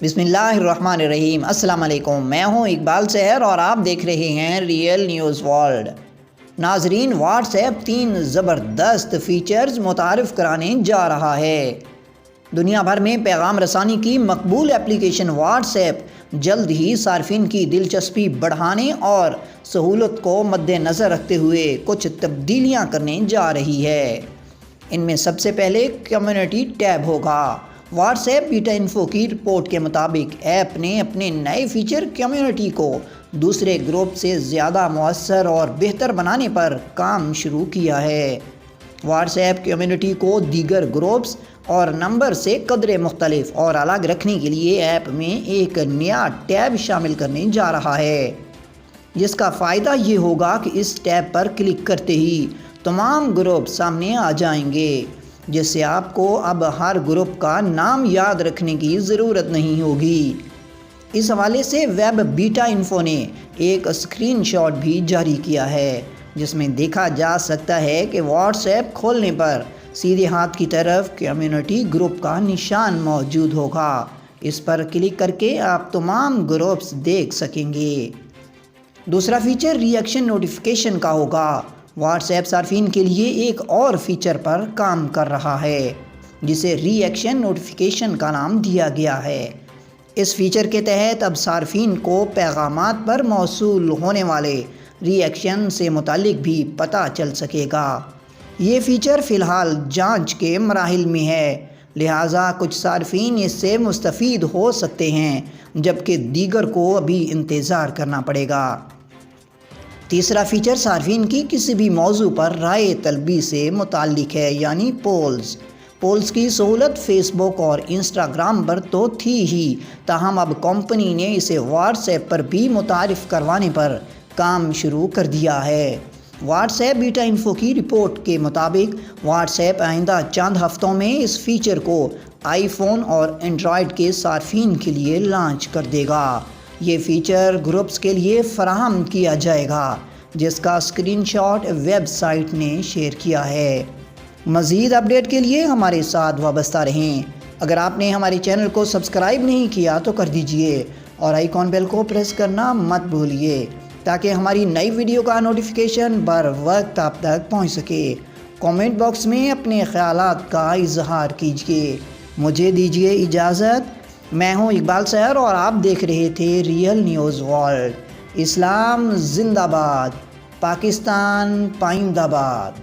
بسم اللہ الرحمن الرحیم۔ السلام علیکم، میں ہوں اقبال سحر اور آپ دیکھ رہے ہیں ریئل نیوز ورلڈ۔ ناظرین، واٹس ایپ 3 زبردست فیچرز متعارف کرانے جا رہا ہے۔ دنیا بھر میں پیغام رسانی کی مقبول اپلیکیشن واٹس ایپ جلد ہی صارفین کی دلچسپی بڑھانے اور سہولت کو مد نظر رکھتے ہوئے کچھ تبدیلیاں کرنے جا رہی ہے۔ ان میں سب سے پہلے کمیونٹی ٹیب ہوگا۔ واٹس ایپ بیٹا انفو کی رپورٹ کے مطابق ایپ نے اپنے نئے فیچر کمیونٹی کو دوسرے گروپ سے زیادہ مؤثر اور بہتر بنانے پر کام شروع کیا ہے۔ واٹس ایپ کمیونٹی کو دیگر گروپس اور نمبر سے قدرے مختلف اور الگ رکھنے کے لیے ایپ میں ایک نیا ٹیب شامل کرنے جا رہا ہے، جس کا فائدہ یہ ہوگا کہ اس ٹیب پر کلک کرتے ہی تمام گروپ سامنے آ جائیں گے، جس سے آپ کو اب ہر گروپ کا نام یاد رکھنے کی ضرورت نہیں ہوگی۔ اس حوالے سے ویب بیٹا انفو نے ایک اسکرین شاٹ بھی جاری کیا ہے، جس میں دیکھا جا سکتا ہے کہ واٹس ایپ کھولنے پر سیدھے ہاتھ کی طرف کمیونٹی گروپ کا نشان موجود ہوگا۔ اس پر کلک کر کے آپ تمام گروپس دیکھ سکیں گے۔ دوسرا فیچر ری ایکشن نوٹیفیکیشن کا ہوگا۔ واٹس ایپ صارفین کے لیے ایک اور فیچر پر کام کر رہا ہے، جسے ری ایکشن نوٹیفیکیشن کا نام دیا گیا ہے۔ اس فیچر کے تحت اب صارفین کو پیغامات پر موصول ہونے والے ری ایکشن سے متعلق بھی پتہ چل سکے گا۔ یہ فیچر فی الحال جانچ کے مراحل میں ہے، لہٰذا کچھ صارفین اس سے مستفید ہو سکتے ہیں، جبکہ دیگر کو ابھی انتظار کرنا پڑے گا۔ تیسرا فیچر صارفین کی کسی بھی موضوع پر رائے طلبی سے متعلق ہے، یعنی پولز کی سہولت فیس بک اور انسٹاگرام پر تو تھی ہی، تاہم اب کمپنی نے اسے واٹس ایپ پر بھی متعارف کروانے پر کام شروع کر دیا ہے۔ واٹس ایپ بیٹا انفو کی رپورٹ کے مطابق واٹس ایپ آئندہ چند ہفتوں میں اس فیچر کو آئی فون اور اینڈرائیڈ کے صارفین کے لیے لانچ کر دے گا۔ یہ فیچر گروپس کے لیے فراہم کیا جائے گا، جس کا اسکرین شاٹ ویب سائٹ نے شیئر کیا ہے۔ مزید اپڈیٹ کے لیے ہمارے ساتھ وابستہ رہیں۔ اگر آپ نے ہمارے چینل کو سبسکرائب نہیں کیا تو کر دیجئے اور آئیکن بیل کو پریس کرنا مت بھولیے، تاکہ ہماری نئی ویڈیو کا نوٹیفیکیشن بر وقت آپ تک پہنچ سکے۔ کامنٹ باکس میں اپنے خیالات کا اظہار کیجیے۔ مجھے دیجیے اجازت۔ میں ہوں اقبال سحر اور آپ دیکھ رہے تھے ریئل نیوز ورلڈ۔ اسلام زندہ باد، پاکستان پائندہ باد۔